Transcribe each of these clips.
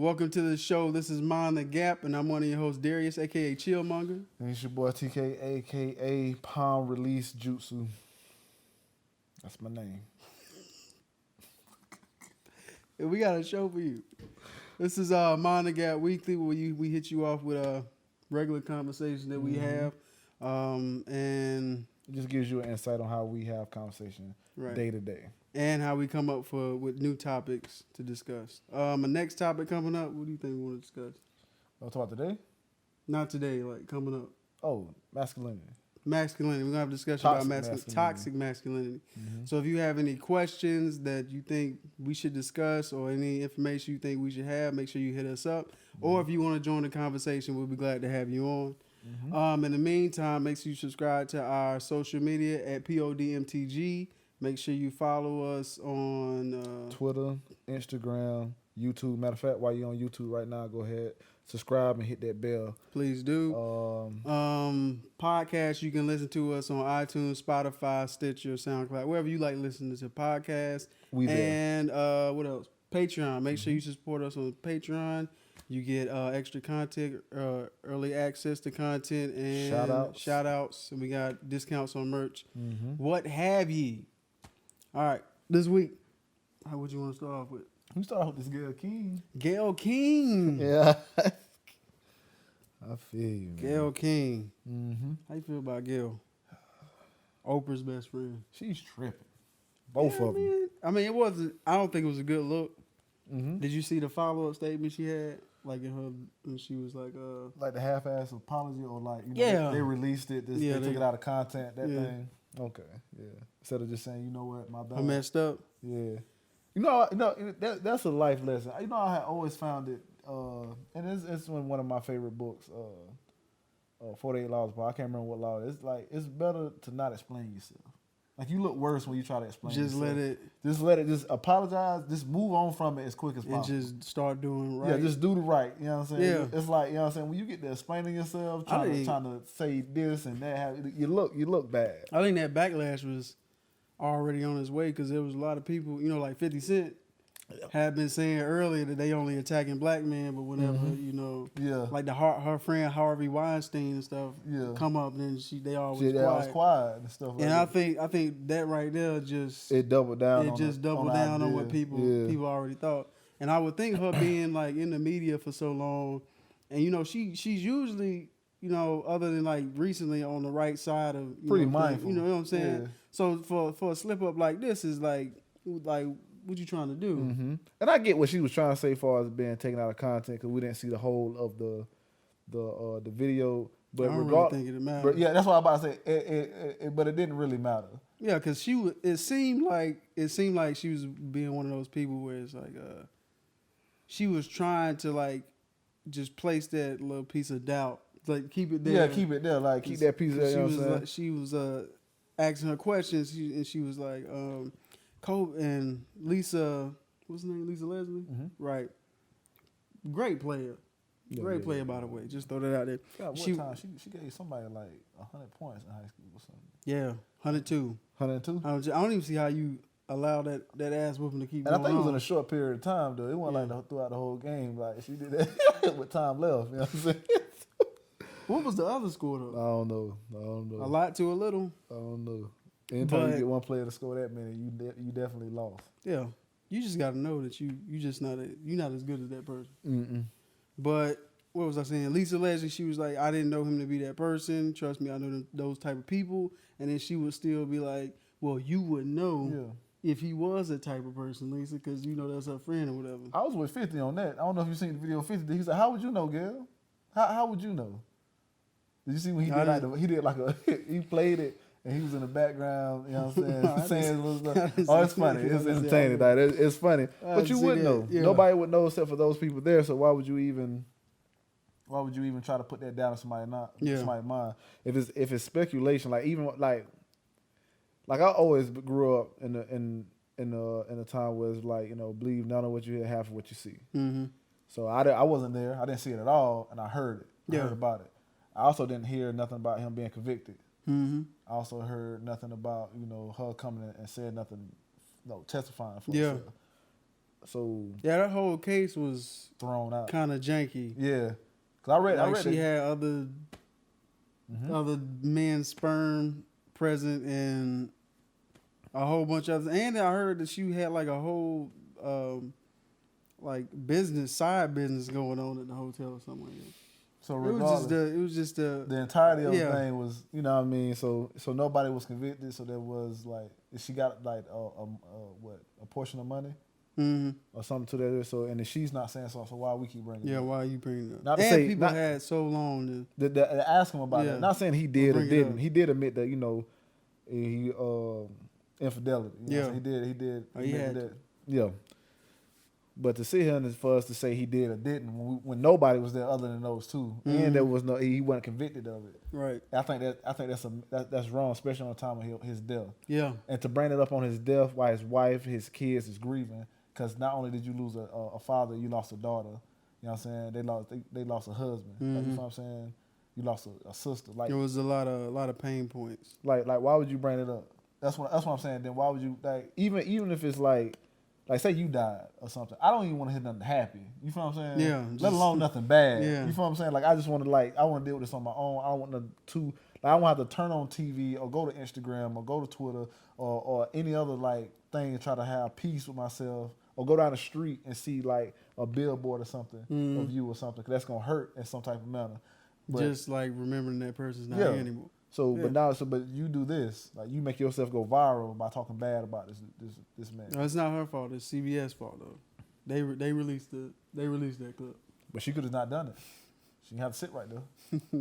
Welcome to the show. This is Mind the Gap, and I'm one of your hosts, Darius, a.k.a. Chillmonger. And it's your boy TK, a.k.a. Palm Release Jutsu. That's my name. And we got a show for you. This is Mind the Gap Weekly, where we hit you off with a regular conversation that we have. And it just gives you an insight on how we have conversation day to day. And how we come up with new topics to discuss. My next topic coming up, what do you think we want to discuss? Want to talk about today? Not today, like coming up. Oh, masculinity. Masculinity. We're going to have a discussion about toxic masculinity. Mm-hmm. So if you have any questions that you think we should discuss or any information you think we should have, make sure you hit us up. Mm-hmm. Or if you want to join the conversation, we'll be glad to have you on. Mm-hmm. In the meantime, make sure you subscribe to our social media at PODMTG. Make sure you follow us on Twitter, Instagram, YouTube. Matter of fact, while you're on YouTube right now, go ahead, subscribe and hit that bell. Please do. Podcasts, you can listen to us on iTunes, Spotify, Stitcher, SoundCloud, wherever you like listening to podcasts. We there. And what else? Patreon. Make sure you support us on Patreon. You get extra content, early access to content, and shout outs. And we got discounts on merch. Mm-hmm. What have ye? All right, this week, what you want to start off with? We start off with this Gayle King. Gayle King. Yeah. I feel you, man. Gayle King. Mm-hmm. How you feel about Gayle? Oprah's best friend. She's tripping. Both of them. Man. I mean, I don't think it was a good look. Mm-hmm. Did you see the follow-up statement she had? Like when she was like the half-ass apology, or they released it, they took it out of content, thing. Okay, yeah. Instead of just saying, you know what, my bad. I messed up. Yeah. That's a life lesson. I had always found it, and it's one of my favorite books, 48 Laws, but I can't remember what law it is. It's like, it's better to not explain yourself. Like, you look worse when you try to explain yourself. Just apologize, just move on from it as quick as possible. And just start doing right. Yeah, just do the right, you know what I'm saying? Yeah. It's like, you know what I'm saying, when you get to explaining yourself, trying to say this and that, you look bad. I think that backlash was already on its way, because there was a lot of people, like 50 Cent had been saying earlier that they only attacking black men, but whenever, like her friend Harvey Weinstein and stuff come up, then they always quiet and stuff like that. And I think that right there it doubled down on what people already thought. And I would think her being like in the media for so long, and she's usually, other than like recently, on the right side of pretty mindful. You know what I'm saying? Yeah. So for a slip up like this is like what you trying to do? Mm-hmm. And I get what she was trying to say as far as being taken out of content, because we didn't see the whole of the video. But I don't really think it mattered. But yeah, that's what I'm about to say. But it didn't really matter. Yeah, because it seemed like she was being one of those people where it's like she was trying to like just place that little piece of doubt, like keep it there. Yeah, keep it there, like keep that piece there. She was asking her questions, and she was like, Kobe and Lisa, what's her name? Lisa Leslie? Mm-hmm. Right. Great player. Great player, by the way. Just throw that out there. God, she gave somebody like 100 points in high school or something. Yeah, 102. 102? I don't even see how you allow that ass whooping to keep going on. And I think it was in a short period of time, though. It wasn't like throughout the whole game. Like, she did that with time left. You know what I'm saying? What was the other score, though? I don't know. A lot to a little? I don't know. Anytime you get one player to score that many, you definitely lost. Yeah, you just got to know that you're not as good as that person. Mm-mm. But what was I saying? Lisa Leslie, she was like, I didn't know him to be that person. Trust me, I know those type of people. And then she would still be like, well, you would know if he was that type of person, Lisa, because that's her friend or whatever. I was with 50 on that. I don't know if you seen the video of 50. He said, how would you know, Gayle? How would you know? Did you see when he played it? And he was in the background, you know what I'm saying? It's funny. It's entertaining. It's funny. But you wouldn't know. Yeah. Nobody would know except for those people there. So why would you even try to put that down in somebody's mind? If it's speculation, like even like I always grew up in a time where it's like, believe none of what you hear, half of what you see. Mm-hmm. So I wasn't there. I didn't see it at all, and I heard it. I heard about it. I also didn't hear nothing about him being convicted. Mm-hmm. I also heard nothing about her coming and saying nothing, testifying for herself. So yeah, that whole case was thrown out. kind of janky. Yeah, cause I read she had other men's sperm present and a whole bunch of others. And I heard that she had like a whole like side business going on at the hotel or something like that. So it was just the entirety of the thing was, you know what I mean. So nobody was convicted. So there was like, she got like a portion of money or something to that. So and if she's not saying so, why we keep bringing it up? Why are you bringing it up? Not to say people had so long to ask him about that. Not saying he did or didn't. He did admit that, you know, he infidelity. You know, so he did. He had that. Yeah. But to sit here and for us to say he did or didn't when nobody was there other than those two, and there was he wasn't convicted of it. Right. I think that's wrong, especially on the time of his death. Yeah. And to bring it up on his death while his wife, his kids is grieving, because not only did you lose a father, you lost a daughter. You know what I'm saying? They lost a husband. Like, you know what I'm saying? You lost a sister. Like, there was a lot of pain points. Like why would you bring it up? That's what I'm saying. Then why would you, like, even if it's like say you died or something, I don't even want to hear nothing happy. You feel what I'm saying? Yeah. Let alone nothing bad. Yeah. You feel what I'm saying? Like, I just want to I want to deal with this on my own. I don't want I don't have to turn on TV or go to Instagram or go to Twitter or any other like thing and try to have peace with myself, or go down the street and see like a billboard or something of you or something, because that's gonna hurt in some type of manner. But, just like remembering that person's not here anymore. So, but you do this, like you make yourself go viral by talking bad about this man. No, it's not her fault. It's CBS fault though. They released that clip. But she could have not done it. She didn't have to sit right there.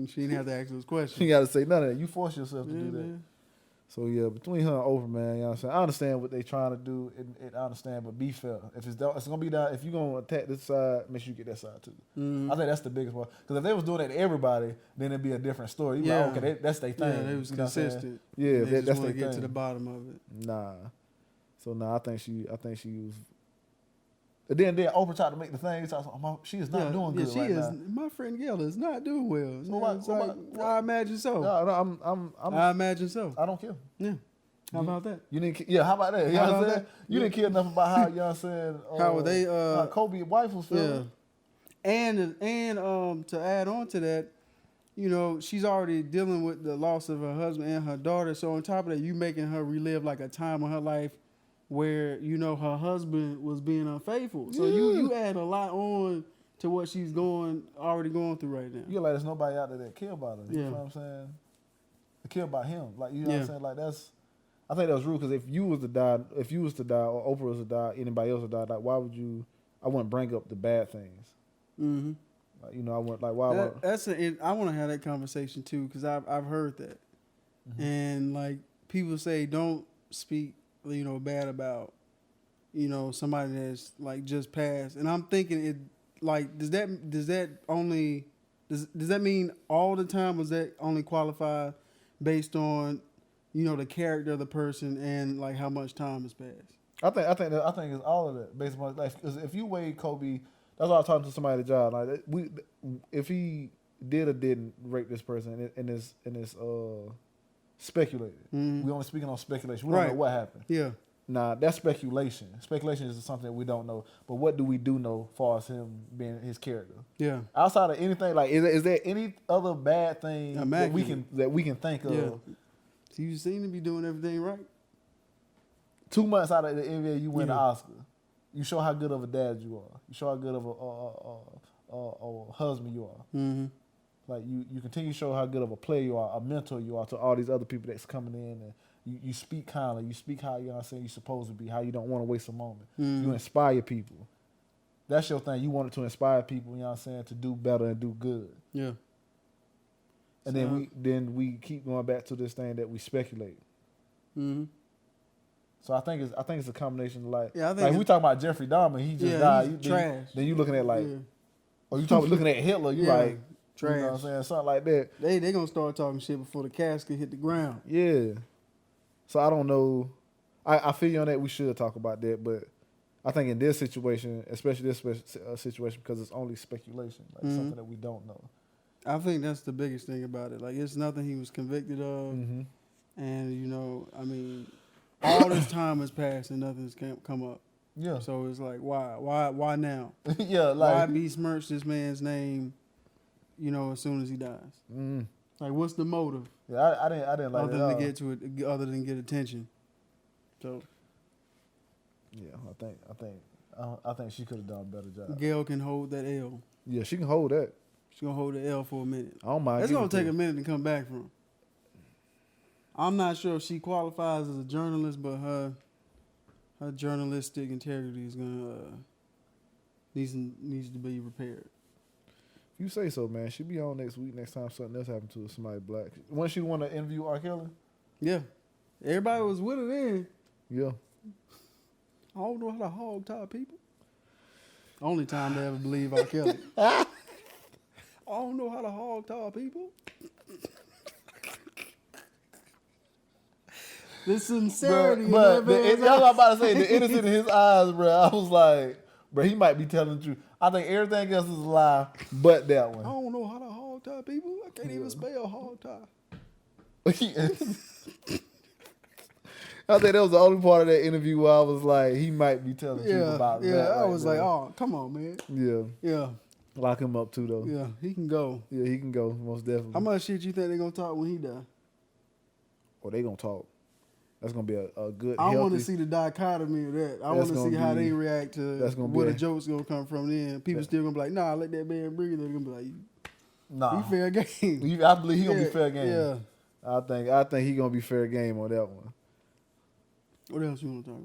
She didn't have to ask those questions. She got to say none of that. You force yourself to do that. Man. So yeah, between her and Oprah, man, you know what I'm saying? I understand what they trying to do, and I understand, but be fair. If it's gonna be that, if you're gonna attack this side, make sure you get that side too. I think that's the biggest one. Because if they was doing that to everybody, then it'd be a different story. You'd be like, okay, that's their thing. Yeah, they was consistent. Yeah, they that's just their want to get thing. to the bottom of it. Nah. So I think she was. And then Oprah tried to make the thing. She is not doing good right now. My friend Gayle is not doing well. So I imagine so. No, I imagine so. I don't care. Yeah. How about that? You didn't. Yeah. How about that? You know what I'm saying? You didn't care enough about how, you know what I'm saying? How they? How Kobe's wife was feeling. Yeah. And to add on to that, you know, she's already dealing with the loss of her husband and her daughter. So on top of that, you making her relive like a time of her life where, you know, her husband was being unfaithful. So you add a lot on to what she's already going through right now. You like there's nobody out there that care about her. You Yeah. know what I'm saying? They care about him. Like, you know what I'm saying? Like, I think that was rude, because if you was to die, or Oprah was to die, anybody else would die, like, why would you? I wouldn't bring up the bad things. Mm-hmm. Like, you know, I wouldn't, like, why? I want to have that conversation too, because I've heard that, and like people say don't speak, you know, bad about, you know, somebody that's like just passed, and I'm thinking it like does that mean all the time? Was that only qualified based on, you know, the character of the person and like how much time has passed? I think it's all of that based on life. Because if you weigh Kobe, that's why I was talking to somebody at the job. Like, if he did or didn't rape this person, and it's speculated. We only speaking on speculation. We don't know what happened. Yeah. Nah, that's speculation. Speculation is something that we don't know. But what do we know as far as him being his character? Yeah. Outside of anything, like, is there any other bad thing that we can think of? Yeah. So you seem to be doing everything right. 2 months out of the NBA, you win the Oscar. You show how good of a dad you are. You show how good of a husband you are. Mm-hmm. Like, you continue to show how good of a player you are, a mentor you are to all these other people that's coming in, and you speak kindly. You speak how, you know what I'm saying, you're supposed to be, how you don't want to waste a moment. You inspire people. That's your thing. You wanted to inspire people, you know what I'm saying, to do better and do good. Yeah. And then we keep going back to this thing that we speculate. Mm-hmm. So I think it's a combination of like we talking about Jeffrey Dahmer, he just died. Trash. Then you looking at like, or you looking at Hitler, you like trash. You know what I'm saying, something like that. They gonna start talking shit before the casket hit the ground. Yeah. So I don't know. I feel you on that. We should talk about that, but I think in this situation, especially this situation, because it's only speculation, like something that we don't know. I think that's the biggest thing about it. Like, it's nothing he was convicted of, and you know, I mean, all this time has passed and nothing's come up. Yeah. So it's like, why now? Yeah, like why besmirch this man's name? You know, as soon as he dies. Mm. Like, what's the motive? Yeah, I didn't like other that. Than to get to it, other than get attention. So. Yeah, I think she could have done a better job. Gayle can hold that L. Yeah, she can hold that. She's gonna hold the L for a minute. I don't mind. It's gonna take a minute to come back from. I'm not sure if she qualifies as a journalist, but her journalistic integrity is gonna needs to be repaired. You say so, man. She'll be on next week. Next time something else happens to somebody black. When she want to interview R. Kelly? Yeah, everybody was with her then. Yeah. I don't know how to hog tie people. Only time they ever believe R. Kelly. I don't know how to hog tie people. The sincerity. But that's what I'm about to say. The innocence in his eyes, bro. I was like, bro, he might be telling the truth. I think everything else is a lie, but that one. I don't know how to hog tie people. I can't even spell hog tie. I think that was the only part of that interview where I was like, he might be telling the truth about that. Yeah, I was like, oh, come on, man. Yeah. Yeah. Lock him up too, though. Yeah, he can go. Yeah, he can go, most definitely. How much shit you think they're going to talk when he die? Oh, they going to talk. That's going to be a good, I healthy... want to see the dichotomy of that. I want to see how they react to where the joke's going to come from then. People still going to be like, nah, let that man breathe. They're going to be like, nah. He fair game. I believe he going to be fair game. Yeah. I think he going to be fair game on that one. What else you want to talk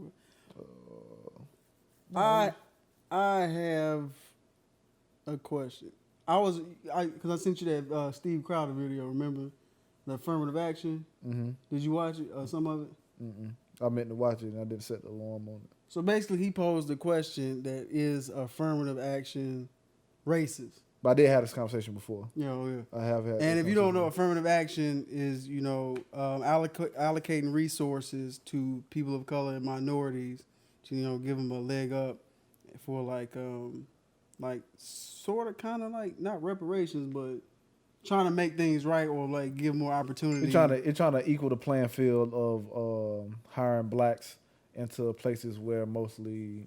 about? I have a question. Because I sent you that Steve Crowder video, remember? The Affirmative Action. Mm-hmm. Did you watch it or some of it? Mm-mm. I meant to watch it and I didn't set the alarm on it. So basically he posed a question that is affirmative action racist. But I did have this conversation before. Yeah. I have had. And if you don't know, affirmative action is, allocating resources to people of color and minorities to, give them a leg up for like sort of kind of like not reparations, but trying to make things right or like give more opportunity. It's trying to equal the playing field of hiring blacks into places where mostly,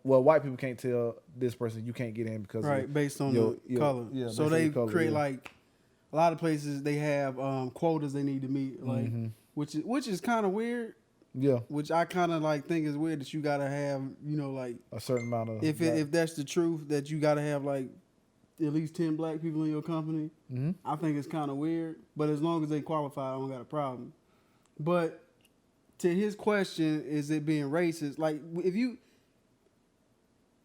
white people can't tell this person you can't get in because based on the color. Yeah, so they create like a lot of places they have quotas they need to meet, like which is kind of weird. Yeah, which I kind of like think is weird that you gotta have like a certain amount of if that's the truth that you gotta have like at least 10 black people in your company. Mm-hmm. I think it's kind of weird, but as long as they qualify, I don't got a problem. But to his question, is it being racist? Like if you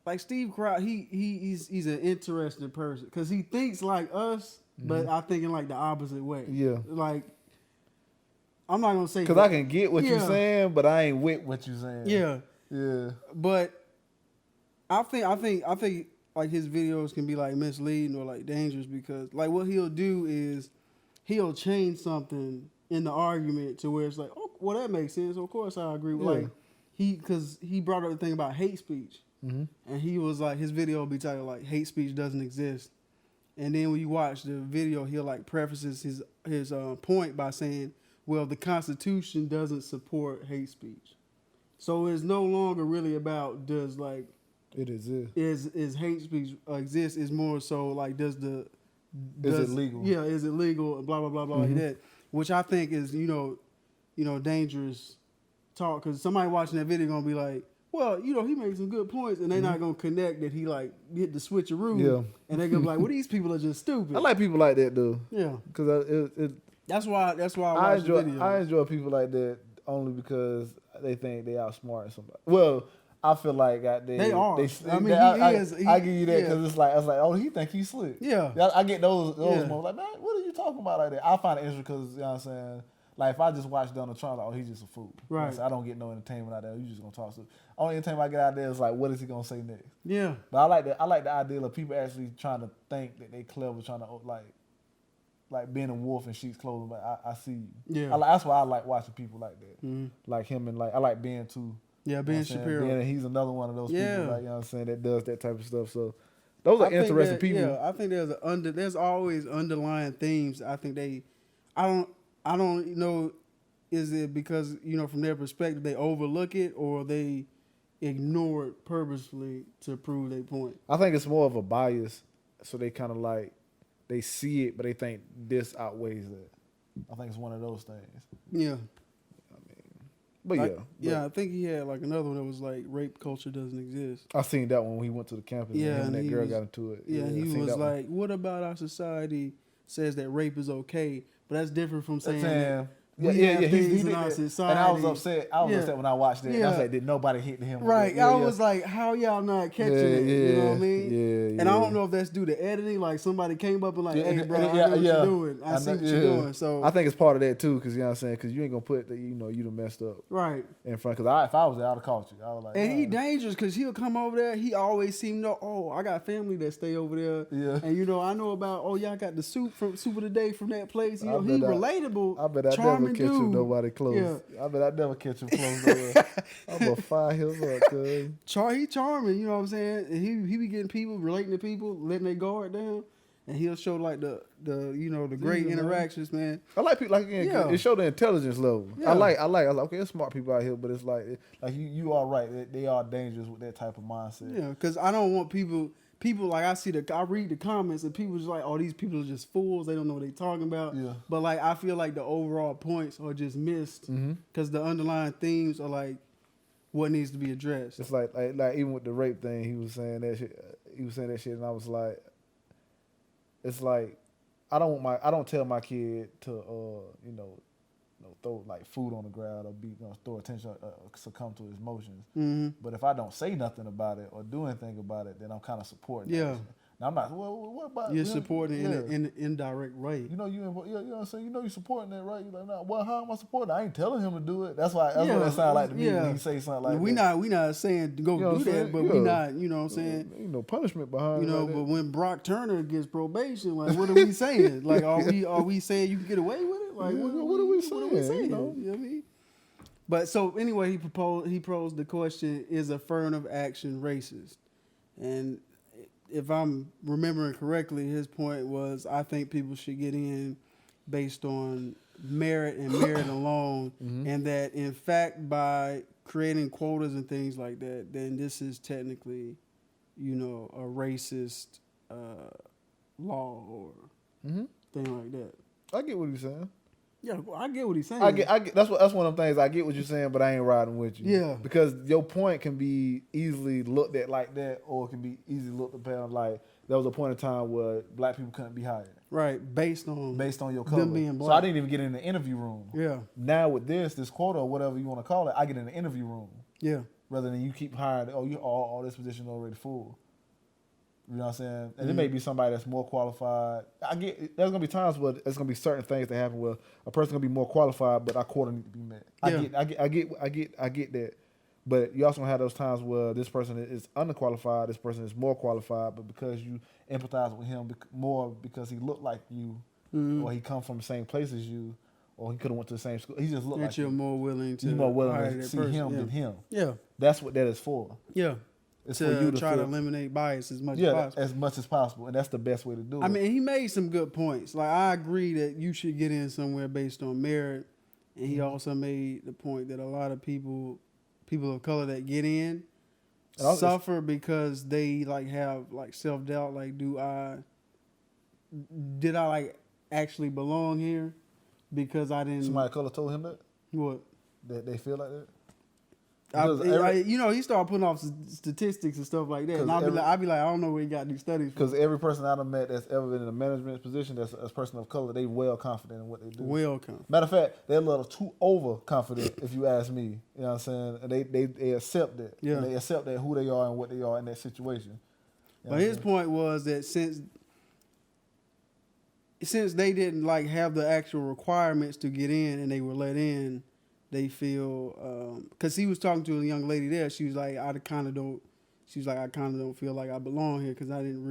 like Steve Crowder, he's an interesting person because he thinks like us, but I think in like the opposite way. Yeah, like I'm not gonna say because I can get what you're saying, but I ain't with what you're saying. Yeah, yeah. But I think like his videos can be like misleading or like dangerous because like what he'll do is he'll change something in the argument to where it's like, oh, well that makes sense. Of course I agree. Yeah. Like because he brought up the thing about hate speech, and he was like his video will be titled like hate speech doesn't exist, and then when you watch the video he'll like prefaces his point by saying, well the Constitution doesn't support hate speech, so it's no longer really about does like. It is hate speech exist? Is more so like is it legal? Yeah, is it legal? Blah blah blah blah like that, which I think is dangerous talk because somebody watching that video gonna be like, well, he makes some good points, and they're not gonna connect that he like hit the switcheroo, and they're gonna be like, well, these people are just stupid. I like people like that though. Yeah, because that's why I watch the video. I enjoy people like that only because they think they outsmart somebody. Well. I feel like they are. I give you that because it's like I was like, oh, he think he's slick. Yeah, I get those moments like, man, what are you talking about like that? I find it interesting because you know what I'm saying. Like if I just watch Donald Trump, like, oh, he's just a fool. Right. I don't get no entertainment out there. You just gonna talk to. Only entertainment I get out there is like, what is he gonna say next? Yeah. But I like the idea of people actually trying to think that they clever, trying to like being a wolf in sheep's clothing. But I see you. Yeah. That's why I like watching people like that. Like him and like I like Ben too. Yeah, Ben Shapiro. Ben, he's another one of those people, like, you know what I'm saying, that does that type of stuff. So those are interesting people. Yeah, I think there's always underlying themes. I think I don't know, is it because, from their perspective they overlook it or they ignored purposefully to prove their point. I think it's more of a bias, so they kind of like they see it, but they think this outweighs that. I think it's one of those things. Yeah. But I think he had like another one that was like rape culture doesn't exist. I seen that one when he went to the campus. Yeah, and that girl got into it. Yeah, he was like, "What about our society says that rape is okay?" But that's different from saying that he did that. And I was upset. I was upset when I watched it. I was like, did nobody hit him? Right. I was like, how y'all not catching it? You know what I mean? Yeah. And I don't know if that's due to editing. Like somebody came up and like, hey, bro, I know what you're doing. I see what you're doing. So I think it's part of that too, because you know what I'm saying? Because you ain't gonna put that, you done messed up right in front. Because if I was there, I'd have caught you. I was like, and he dangerous because he'll come over there. He always seem to know. Oh, I got family that stay over there. Yeah. And I know about. Oh, y'all got the soup of the day from that place. You know, he relatable. I bet I never catch him nobody close. Yeah. I bet I never catch him close. I'm gonna fire him up, cuz. He charming, you know what I'm saying? And he be getting people, relating to people, letting their guard down. And he'll show like the great interactions, man. I like people it show the intelligence level. Yeah. I like okay, there's smart people out here, but it's like you are right. They are dangerous with that type of mindset. Yeah, because I don't want people like I read the comments and people just like, oh, these people are just fools. They don't know what they're talking about. Yeah. But like I feel like the overall points are just missed because the underlying themes are like what needs to be addressed. It's like even with the rape thing, he was saying that shit, and I was like, it's like I don't tell my kid to throw like food on the ground or throw attention succumb to his emotions. Mm-hmm. But if I don't say nothing about it or do anything about it, then I'm kind of supporting. Yeah. That. Now I'm not. Well, what about you're supporting in an indirect way? You know what I'm saying. You're supporting that, right? You're like, nah, well, how am I supporting? I ain't telling him to do it. That's what it sounds like to me when you say something like that. We not saying to go do that, but we not. You know what I'm saying? Ain't no punishment behind. But when Brock Turner gets probation, like what are we saying? Like are we saying you can get away with it? Like what are we saying? What are we saying? You know what I mean? But so anyway, he posed the question: is affirmative action racist? And if I'm remembering correctly, his point was, I think people should get in based on merit and merit alone, and that in fact by creating quotas and things like that, then this is technically, a racist law or thing like that. I get what he's saying. Yeah, I get what he's saying. I get. That's one of them things. I get what you're saying, but I ain't riding with you. Yeah, because your point can be easily looked at like that, or it can be easily looked upon like there was a point in time where black people couldn't be hired. Right, based on your color. Them being black. So I didn't even get in the interview room. Yeah. Now with this quota or whatever you want to call it, I get in the interview room. Yeah. Rather than you keep hiring. Oh, you all this position already full. You know what I'm saying? And it may be somebody that's more qualified. I get there's gonna be times where there's gonna be certain things that happen where a person's gonna be more qualified, but our quota need to be met. I get that. But you also have those times where this person is underqualified, this person is more qualified, but because you empathize with him more because he looked like you, or he come from the same place as you, or he could have went to the same school. He just looked like you're more willing to see him than him. Yeah, that's what that is for. Yeah. It's to for you to try to eliminate bias as much as possible. As much as possible, and that's the best way to do it. I mean, he made some good points. Like, I agree that you should get in somewhere based on merit, and he also made the point that a lot of people of color that get in suffer because they have self-doubt. Like, did I actually belong here? Because I didn't. Somebody of color told him that. What? That they feel like that. He started putting off statistics and stuff like that, and I'd be like, I don't know where he got these studies from. Because every person I've met that's ever been in a management position that's a person of color, they well confident in what they do. Well confident. Matter of fact, they're a little too overconfident, if you ask me. You know what I'm saying? And they accept that. Yeah. And they accept that who they are and what they are in that situation. But his point was that since they didn't have the actual requirements to get in and they were let in, they feel because he was talking to a young lady there. She was like, I kind of don't feel like I belong here because I don't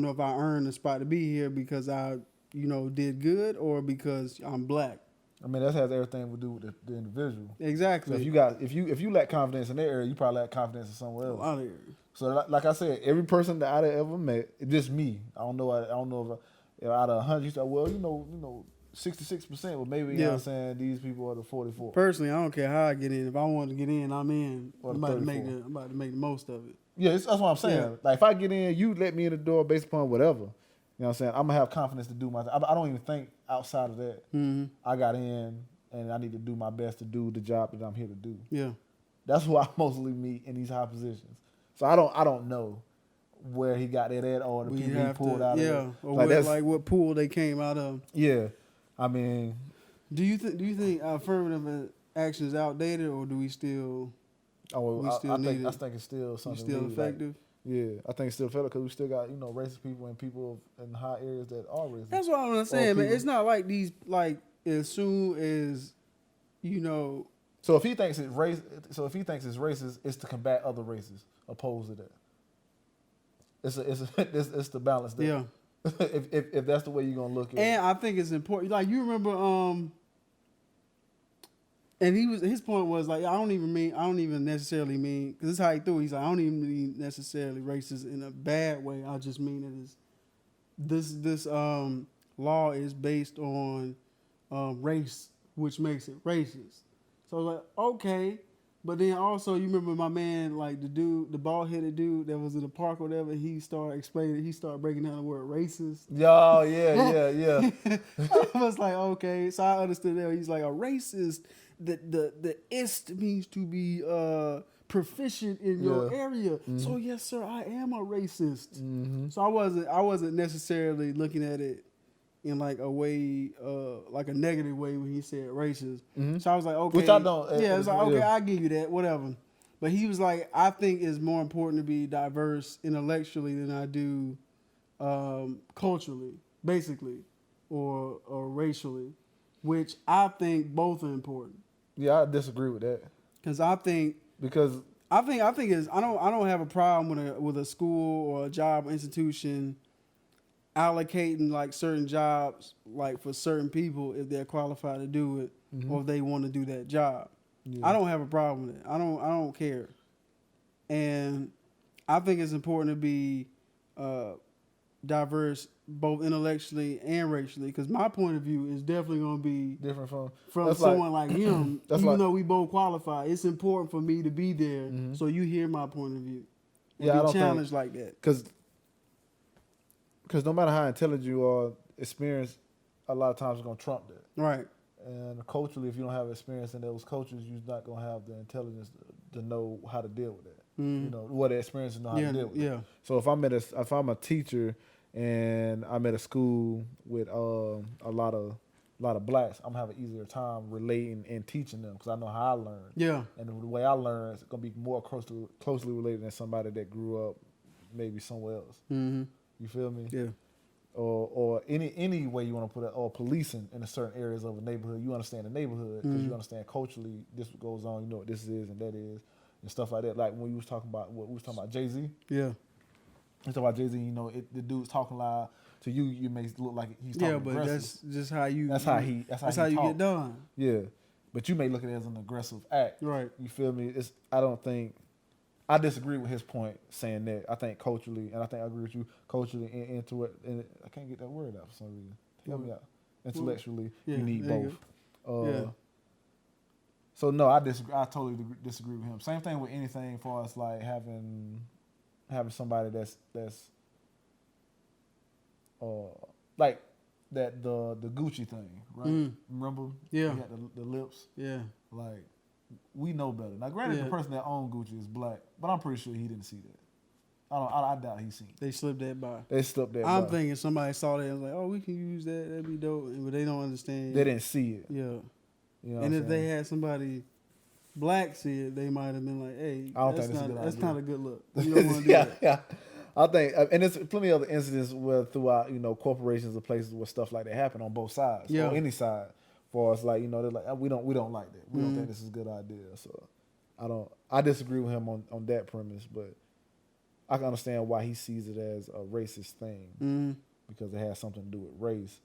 know if I earned the spot to be here because I did good or because I'm black. I mean, that has everything to do with the individual. Exactly. So if you lack confidence in that area, you probably lack confidence in somewhere else. A lot of areas. So like I said, every person that I've ever met, just me. I don't know if out of 100, you say, well, 66%, but maybe, you know what I'm saying, these people are the 44. Personally, I don't care how I get in. If I want to get in, I'm in. Or I'm the about 34. I'm about to make the most of it. Yeah, that's what I'm saying. Yeah. Like, if I get in, you let me in the door based upon whatever. You know what I'm saying? I'm going to have confidence to do my thing. I don't even think outside of that. Mm-hmm. I got in, and I need to do my best to do the job that I'm here to do. Yeah. That's who I mostly meet in these high positions. So I don't know where he got that at or the people he pulled out of. Yeah, or what pool they came out of. Yeah. I mean, do you think affirmative action is outdated, or do we still? I think it's still something. Still effective. Yeah, I think it's still effective because we still got racist people and people in high areas that are racist. That's what I'm saying, man. It's not like these as soon as So if he thinks it's racist, it's to combat other races opposed to that. It's the balance there. Yeah. if that's the way you're gonna look at it. And I think it's important. Like, you remember, and his point was like, I don't even necessarily mean, because this is how he threw it. He's like, I don't even mean necessarily racist in a bad way. I just mean it is this law is based on race, which makes it racist. So like, okay. But then also, you remember my man, like the bald-headed dude that was in the park or whatever, he started breaking down the word racist. Oh, yeah. I was like, okay. So I understood that. He's like, a racist, the ist means to be proficient in your area. Mm-hmm. So yes, sir, I am a racist. Mm-hmm. So I wasn't necessarily looking at it in like a way, like a negative way when he said racist. Mm-hmm. So I was like, okay. Which I don't. Yeah, it's like, okay, I'll give you that, whatever. But he was like, I think it's more important to be diverse intellectually than I do culturally, basically, or racially, which I think both are important. Yeah, I disagree with that. I think is I don't have a problem with a school or a job or institution allocating like certain jobs like for certain people if they're qualified to do it, mm-hmm. or if they want to do that job. Yeah. I don't have a problem with it. I don't care. And I think it's important to be diverse both intellectually and racially, because my point of view is definitely going to be different from someone like him. Even though we both qualify, it's important for me to be there, mm-hmm. so you hear my point of view. And be challenged like that. Because no matter how intelligent you are, experience a lot of times is going to trump that. Right. And culturally, if you don't have experience in those cultures, you're not going to have the intelligence to know how to deal with that. Mm-hmm. You know, what the experience to know how to deal with it. So if I'm a teacher and I'm at a school with a lot of blacks, I'm gonna have an easier time relating and teaching them because I know how I learn. Yeah. And the way I learn is gonna be more closely related than somebody that grew up maybe somewhere else. Mm-hmm. You feel me? Yeah. Or any way you want to put it, or policing in a certain areas of a neighborhood. You understand the neighborhood because you understand culturally this goes on. You know what this is and that is and stuff like that. Like when we was talking about Jay-Z. Yeah. We talk about Jay-Z. You know, the dude's talking loud to you. You may look like he's talking aggressive. Yeah, but that's just how you. That's how you get done. Yeah, but you may look at it as an aggressive act. Right. You feel me? I disagree with his point saying that. I think culturally, and I agree with you culturally and I can't get that word out for some reason. Help me out. Intellectually, you need both. So no, I disagree. I totally disagree with him. Same thing with anything as far as like having somebody that's like that the Gucci thing, right? Mm. Remember? Yeah. He had the lips. Yeah. Like, we know better. Now, granted, the person that owned Gucci is black, but I'm pretty sure he didn't see that. I doubt he seen it. They slipped that by. I'm thinking somebody saw that and was like, oh, we can use that. That'd be dope. But they don't understand. They didn't see it. Yeah. You know, and if they had somebody black see it, they might have been like, hey, that's not a good look. You don't want to do that. Yeah. I think, and there's plenty of other incidents where throughout, corporations or places where stuff like that happen on both sides, or any side. For us, like, they're like, we don't like that. We don't think this is a good idea. So I disagree with him on that premise, but I can understand why he sees it as a racist thing because it has something to do with race,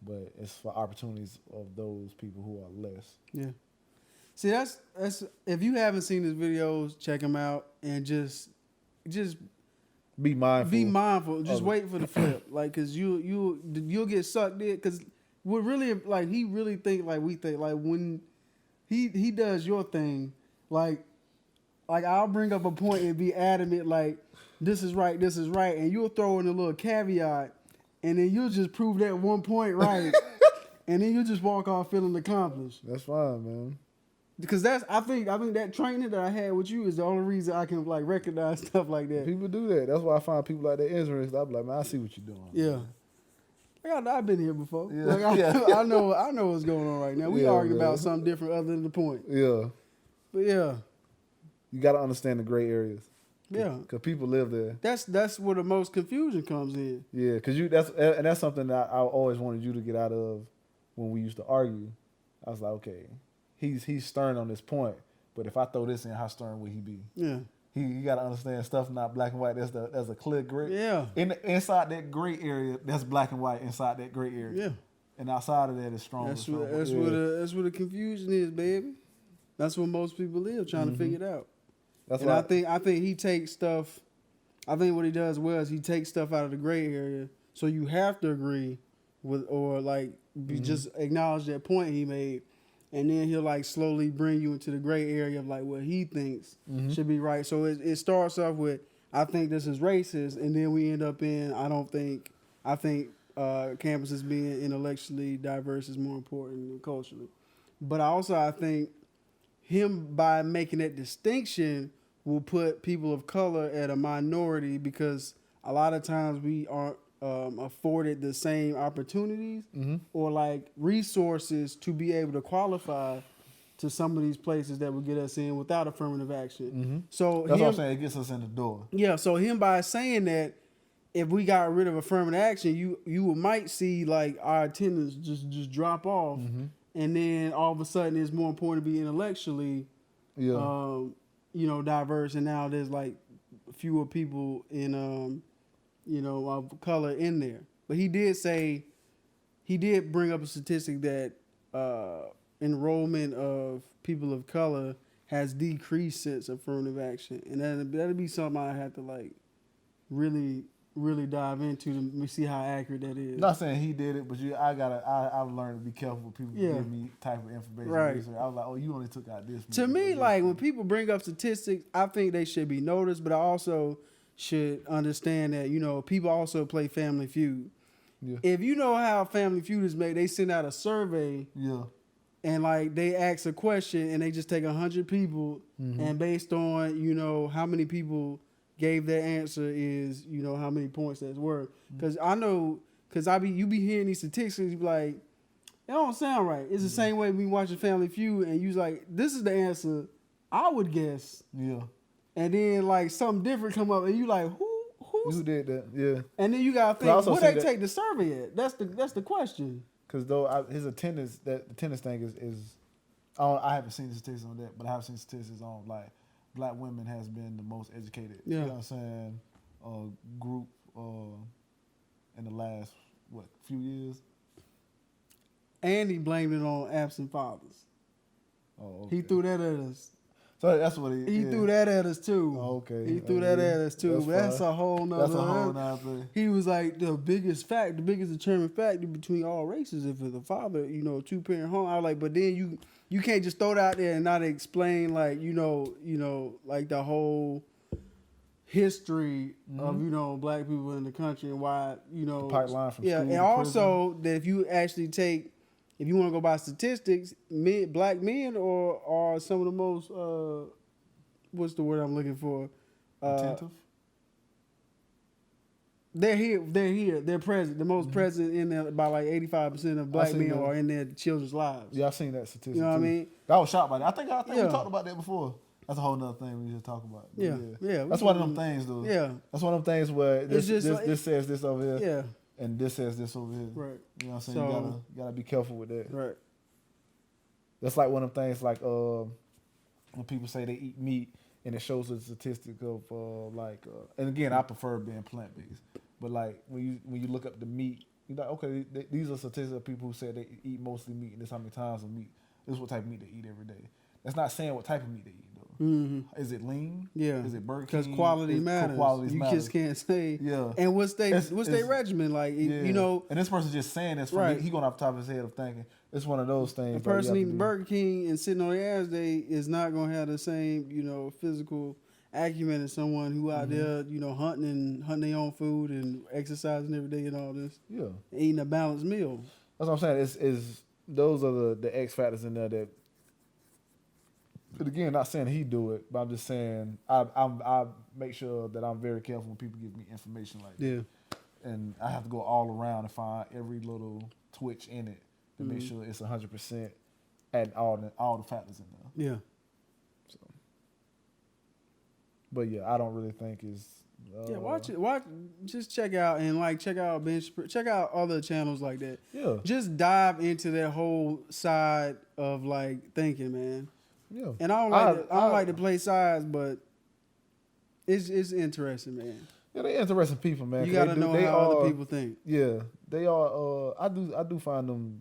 but it's for opportunities of those people who are less. Yeah. See, that's if you haven't seen his videos, check them out and just be mindful. Just wait for the flip, like, cause you'll get sucked in, cause what really like he really think like we think like when he does your thing like I'll bring up a point and be adamant like this is right, and you'll throw in a little caveat, and then you'll just prove that one point right, and then you just walk off feeling accomplished. That's fine, man. Because I think that training that I had with you is the only reason I can like recognize stuff like that. People do that. That's why I find people like that interesting. I'm like, man, I see what you're doing. Yeah. Like I've been here before. Yeah. Like I know what's going on right now. We argue about something different other than the point. Yeah. But yeah. You got to understand the gray areas. Yeah. Because people live there. That's where the most confusion comes in. Yeah, because that's something that I always wanted you to get out of when we used to argue. I was like, okay, he's stern on this point, but if I throw this in, how stern would he be? Yeah. You got to understand stuff not black and white. That's a clear gray. Yeah. Inside that gray area, that's black and white. Inside that gray area. Yeah. And outside of that is strong. That's where the confusion is, baby. That's where most people live, trying to figure it out. That's and I think he takes stuff. I think what he does well is he takes stuff out of the gray area, so you have to agree with or like just acknowledge that point he made, and then he'll like slowly bring you into the gray area of like what he thinks should be right. So it starts off with I think this is racist, and then we end up in I think campuses being intellectually diverse is more important than culturally, but I think him by making that distinction will put people of color at a minority because a lot of times we aren't afforded the same opportunities or like resources to be able to qualify to some of these places that would get us in without affirmative action. So that's what I'm saying. It gets us in the door. Yeah. So him by saying that, if we got rid of affirmative action, you might see like our attendance just drop off, and then all of a sudden it's more important to be intellectually, diverse, and now there's like fewer people in of color in there. But he did bring up a statistic that enrollment of people of color has decreased since affirmative action, and that'd be something I have to like really dive into to see how accurate that is. Not saying he did it, but I've learned to be careful when people give me type of information. Right. I was like, oh, you only took out this. To me, like when people bring up statistics, I think they should be noticed, but I also should understand that, people also play Family Feud. Yeah. If you know how Family Feud is made, they send out a survey. Yeah. And like they ask a question and they just take 100 people and based on, how many people gave their answer is, how many points that's worth. Because you be hearing these statistics, you be like, it don't sound right. It's the same way we watching Family Feud and you like, this is the answer I would guess. Yeah. And then like something different come up and you like, who did that? Yeah. And then you gotta think, where they take the survey at? That's the question. Because though his attendance, the attendance thing is I haven't seen the statistics on that, but I have seen statistics on like black women has been the most educated, you know what I'm saying, group in the last, few years? And he blamed it on absent fathers. Oh, okay. He threw that at us. So that's what he threw that at us too. Oh, okay. He threw that at us too. That's a whole nother thing. He was like the biggest determining factor between all races if it's a father, 2-parent home. I was like, but then you can't just throw it out there and not explain like, like the whole history of, black people in the country and why, the pipeline from school and also that if you actually if you want to go by statistics, black men are some of the most, what's the word I'm looking for? Attentive? They're here. They're present. The most present in there by like 85% of black men are in their children's lives. Yeah, I've seen that statistic. You know what I mean? I was shocked by that. I think we talked about that before. That's a whole nother thing we just talk about. Yeah. That's one of them things, though. Yeah. That's one of them things where this says this over here. Yeah. And this says this over here. Right. You know what I'm saying? So, you gotta be careful with that. Right. That's like one of them things like when people say they eat meat and it shows a statistic of and again I prefer being plant based, but like when you look up the meat, you're like, okay, these are statistics of people who say they eat mostly meat and this how many times of meat. This is what type of meat they eat every day. That's not saying what type of meat they eat though. Mm-hmm. Is it lean? Yeah. Is it Burger King? Because quality matters. Quality you matters. just can't say. Yeah. And what's their regimen like? Yeah. You know. And this person just saying this from right. he going off the top of his head of thinking it's one of those things. A person eating Burger King and sitting on their ass day is not gonna have the same, you know, physical acumen as someone who out there, you know, hunting their own food and exercising every day and all this. Yeah. Eating a balanced meal. That's what I'm saying. Is those are the X factors in there that. But again, not saying he do it, but I'm just saying I make sure that I'm very careful when people give me information like that. Yeah. And I have to go all around and find every little twitch in it to make sure it's 100% and all the factors in there. Yeah. So, but yeah, I don't really think it's. Yeah, watch it. Just check out check out other channels like that. Yeah. Just dive into that whole side of like thinking, man. Yeah. And I don't like to play sides, but it's interesting, man. Yeah, they're interesting people, man. You gotta know how other people think. Yeah, they are. I do find them,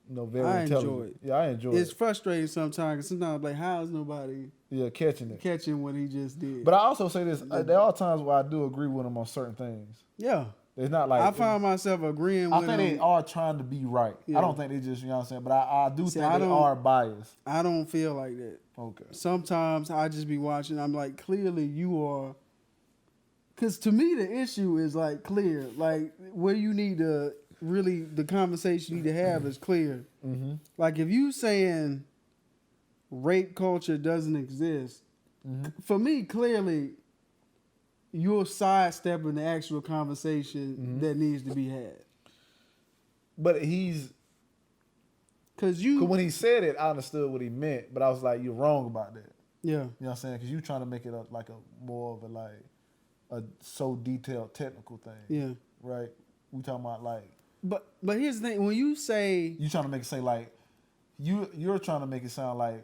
you know, very intelligent. Enjoy it. Yeah, I enjoy it. It's frustrating sometimes because sometimes I'm like, how is nobody catching what he just did? But I also say this: there are times where I do agree with him on certain things. Yeah. It's not like I find myself agreeing with him. I think they are trying to be right. Yeah. I don't think they just, you know what I'm saying? But I do think they are biased. I don't feel like that. Okay. Sometimes I just be watching. I'm like, clearly you are. Because to me, the issue is like clear. Like where you need to really, the conversation you need to have is clear. Mm-hmm. Like if you saying rape culture doesn't exist, for me, clearly, you're sidestepping the actual conversation that needs to be had. But cause when he said it, I understood what he meant, but I was like, you're wrong about that. Yeah. You know what I'm saying? Because you're trying to make it like a more of a so detailed technical thing. Yeah. Right? We talking about like. But here's the thing: when you say you trying to make it say like you're trying to make it sound like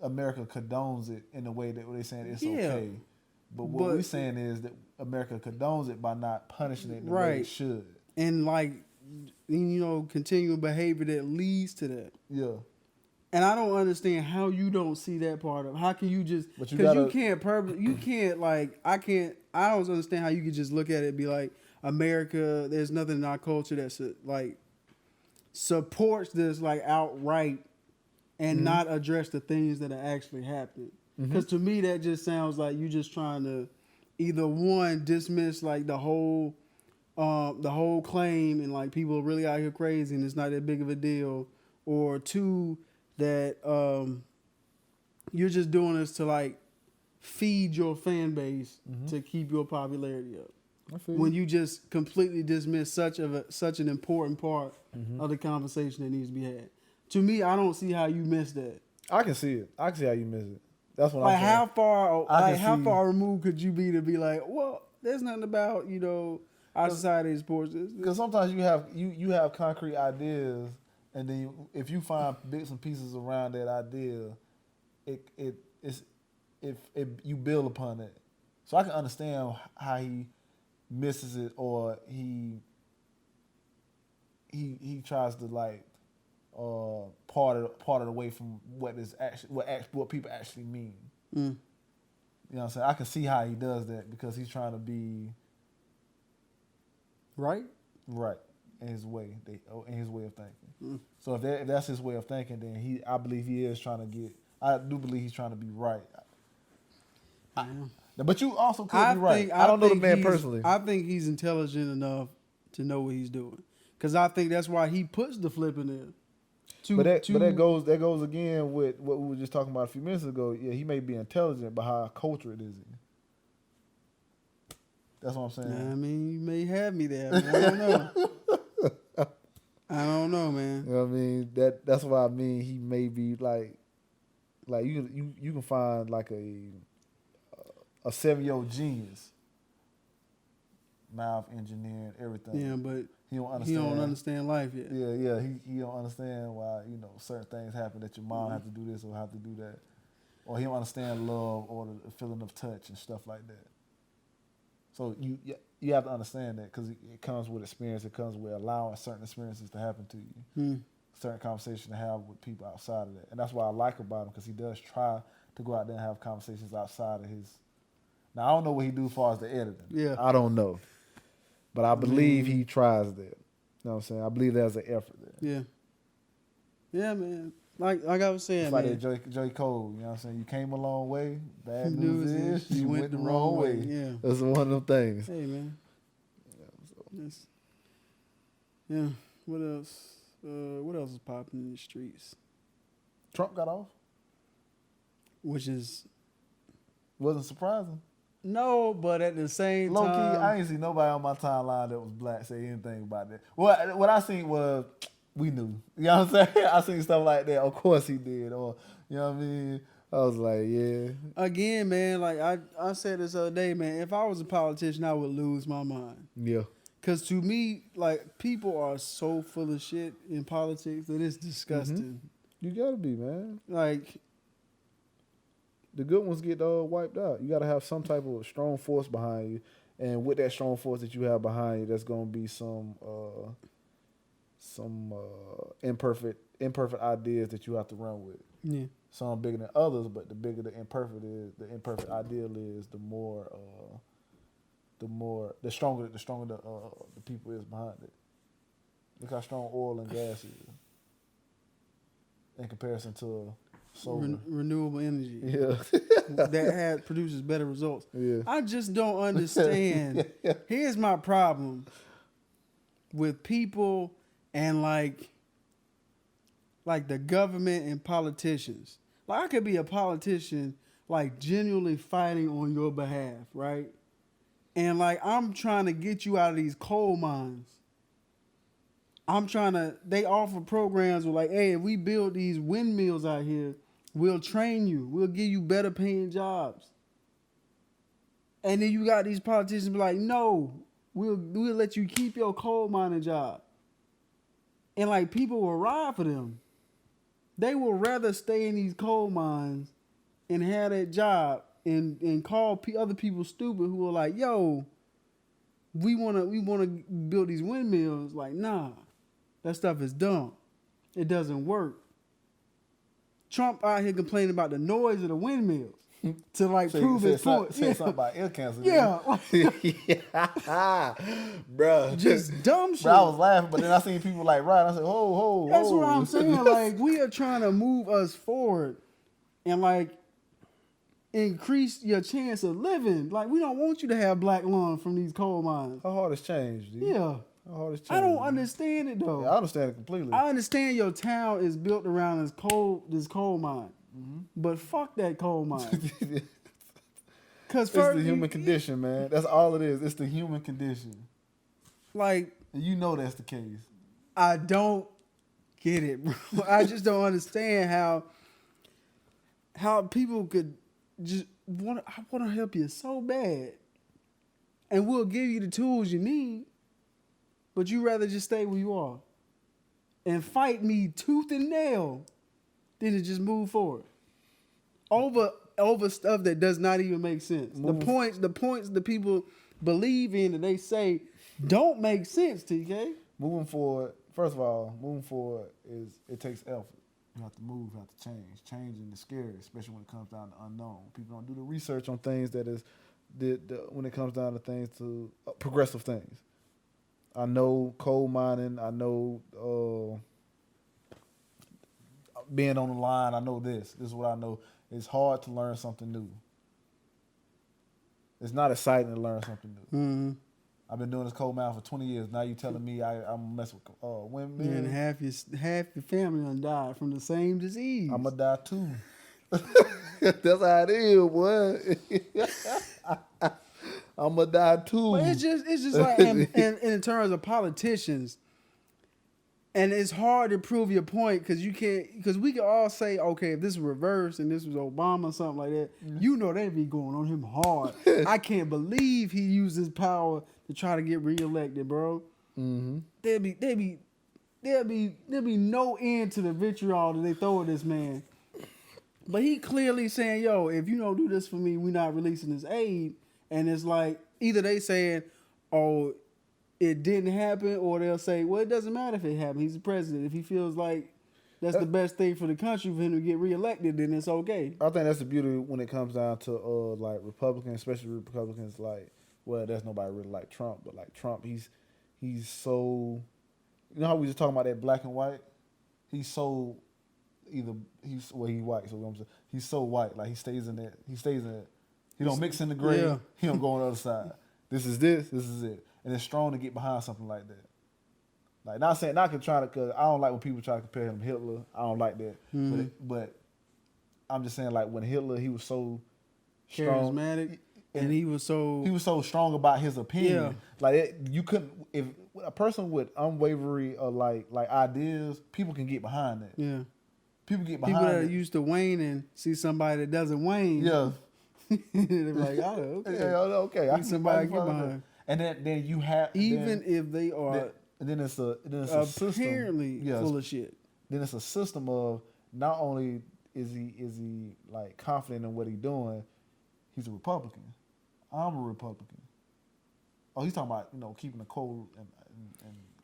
America condones it in the way that they're saying it's okay. But what we're saying is that America condones it by not punishing it the way it should. And like, you know, continual behavior that leads to that. Yeah. And I don't understand how you don't see that part of. How can you just? Because you can't like. I don't understand how you could just look at it and be like, America. There's nothing in our culture that's like supports this like outright, and not address the things that are actually happening. Because to me, that just sounds like you just trying to either one dismiss like the whole claim and like people are really out here crazy and it's not that big of a deal, or two, that you're just doing this to like feed your fan base to keep your popularity up. When you just completely dismiss such an important part of the conversation that needs to be had. To me, I don't see how you miss that. I can see it. I can see how you miss it. That's what like I'm saying. How far removed could you be to be like, well, there's nothing about, you know, our society supports this. Because sometimes you have concrete ideas, and then if you find bits and pieces around that idea, you build upon it. So I can understand how he misses it, or he tries to like part it away from what people actually mean. You know what I'm saying? I can see how he does that because he's trying to be right in his way of thinking. So if that's his way of thinking, then I believe he is trying to get. I do believe he's trying to be right. But you also could be right. I don't know the man personally. I think he's intelligent enough to know what he's doing, because I think that's why he puts the flip in there. But that goes again with what we were just talking about a few minutes ago. Yeah, he may be intelligent, but how cultured is he? That's what I'm saying. I mean, you may have me there. I don't know. I don't know, man. You know what I mean? That's why I mean he may be like you can find like a 7-year-old genius, math, engineering, everything. Yeah, but he don't understand life yet. Yeah. He don't understand why, you know, certain things happen, that your mom have to do this or have to do that, or he don't understand love or the feeling of touch and stuff like that. So you have to understand that, because it comes with experience. It comes with allowing certain experiences to happen to you. certain conversation to have with people outside of that. And that's what I like about him, because he does try to go out there and have conversations outside of his. Now, I don't know what he do as far as the editing. Yeah. I don't know. But I believe he tries that. You know what I'm saying? I believe there's an effort there. Yeah. Yeah, man. Like I was saying, it's man. like that J. Cole, you know what I'm saying? You came a long way. Bad news is you went the wrong way. Yeah. That's one of them things. Hey, man. Yeah. What else? What else is popping in the streets? Trump got off. Which is wasn't surprising. No, but at the same low time, key, I ain't see nobody on my timeline that was black say anything about that. What I seen was we knew. You know what I'm saying? I seen stuff like that. Of course he did. Or you know what I mean? I was like, yeah. Again, man, like I said this other day, man, if I was a politician, I would lose my mind. Yeah. Cause to me, like, people are so full of shit in politics that it's disgusting. Mm-hmm. You gotta be, man. Like, the good ones get wiped out. You gotta have some type of strong force behind you, and with that strong force that you have behind you, there's gonna be some imperfect ideas that you have to run with. Yeah. Some bigger than others, but the bigger the imperfect ideal is, the stronger the people is behind it. Look how strong oil and gas is in comparison to solar. Renewable energy. Yeah. that produces better results. Yeah. I just don't understand. Here's my problem with people and like the government and politicians. Like, I could be a politician, like, genuinely fighting on your behalf, right? And like, I'm trying to get you out of these coal mines. They offer programs with like, hey, if we build these windmills out here, we'll train you. We'll give you better paying jobs. And then you got these politicians be like, no, we'll let you keep your coal mining job. And like, people will ride for them. They will rather stay in these coal mines and have that job and call other people stupid who are like, yo, we wanna build these windmills. Like, nah, that stuff is dumb. It doesn't work. Trump out here complaining about the noise of the windmills to like prove his point. Say something about ear cancer. Yeah. Bro. Just dumb shit. Bro, I was laughing, but then I seen people like, right, I said, ho. That's what I'm saying. Like, we are trying to move us forward and like increase your chance of living. Like, we don't want you to have black lung from these coal mines. How hard has changed, dude? Yeah. How hard has changed? I don't understand it though. Yeah, I understand it completely. I understand your town is built around this coal mine. Mm-hmm. But fuck that coal mine. Cause it's the human condition, man. That's all it is. It's the human condition. Like, and you know that's the case. I don't get it, bro. I just don't understand how people could just I want to help you so bad, and we'll give you the tools you need, but you rather just stay where you are and fight me tooth and nail than to just move forward over stuff that does not even make sense. The points the people believe in and they say don't make sense, TK. Moving forward, first of all, it takes effort. You have to move, you have to change. Changing is scary, especially when it comes down to unknown. People don't do the research on things that is, when it comes down to things to progressive things. I know coal mining. I know being on the line. I know this. This is what I know. It's hard to learn something new. It's not exciting to learn something new. Mm-hmm. I've been doing this coal mine for 20 years. Now you telling me I'm messing with women. Yeah, and half your family done died from the same disease. I'ma die too. That's how it is, boy. I'ma die too. But it's just like in terms of politicians, and it's hard to prove your point because we can all say, okay, if this was reversed and this was Obama or something like that, you know they'd be going on him hard. I can't believe he used his power to try to get reelected, bro. Mm-hmm. There'd be no end to the vitriol that they throw at this man. But he clearly saying, yo, if you don't do this for me, we're not releasing this aid. And it's like, either they saying, oh, it didn't happen, or they'll say, well, it doesn't matter if it happened. He's the president. If he feels like that's the best thing for the country for him to get reelected, then it's okay. I think that's the beauty when it comes down to like Republicans, especially Republicans. Like, well, there's nobody really like Trump, but like Trump, he's so. You know how we just talking about that black and white? He's so he white. So I'm saying, he's so white. Like he stays in that. He don't mix in the gray. Yeah. He don't go on the other side. This is it. And it's strong to get behind something like that. Like, not saying, not trying to, because I don't like when people try to compare him to Hitler. I don't like that. Mm-hmm. But I'm just saying, like, when Hitler, he was so strong. Charismatic. And he was so strong about his opinion. Yeah. Like, you couldn't, if a person with unwavering like ideas, people can get behind that. Yeah. People get behind people that it. are used to wane and see somebody that doesn't wane. Yeah. They're like, oh, okay. Yeah, okay. I can somebody get get behind behind. And then you have, Even if they are then it's a apparently system. full of shit. Then it's a system of not only is he like confident in what he's doing, he's a Republican. I'm a Republican. Oh, he's talking about keeping the code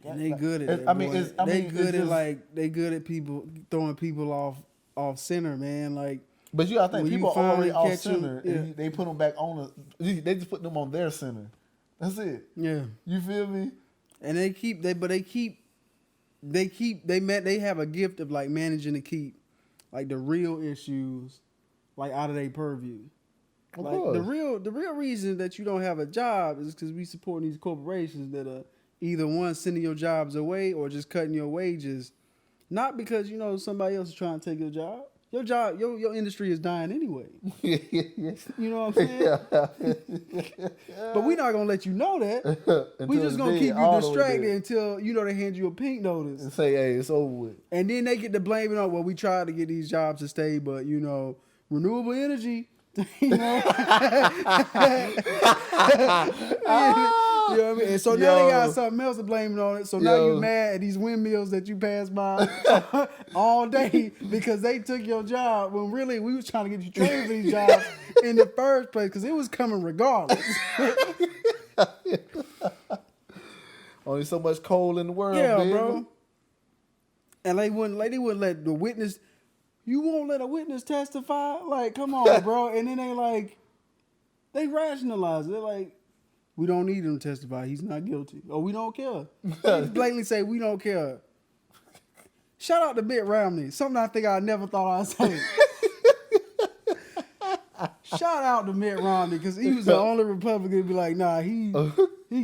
And they good at that. They good at people throwing people off center, man. Like, but I think people are already off center, yeah. and they put them back on they just put them on their center. That's it. Yeah. You feel me? And they have a gift of like managing to keep like the real issues like out of their purview. Of like course. the real reason that you don't have a job is because we support these corporations that are either one sending your jobs away or just cutting your wages, not because somebody else is trying to take your job. Your job, your industry is dying anyway. You know what I'm saying? But we're not gonna let you know that. We just gonna keep you distracted until they hand you a pink notice and say, "Hey, it's over with." And then they get to blame it on, well, we tried to get these jobs to stay, but renewable energy. You know what I mean? And so now they got something else to blame it on it. So now you mad at these windmills that you pass by all day because they took your job when really we was trying to get you trained for these jobs in the first place because it was coming regardless. Only so much coal in the world, baby. Bro. And they wouldn't let the witness. You won't let a witness testify? Like, come on, bro. And then they rationalize it. They're like, we don't need him to testify. He's not guilty. Or we don't care. They blatantly say, we don't care. Shout out to Mitt Romney. Something I think I never thought I'd say. Shout out to Mitt Romney because he was the only Republican to be like, nah, he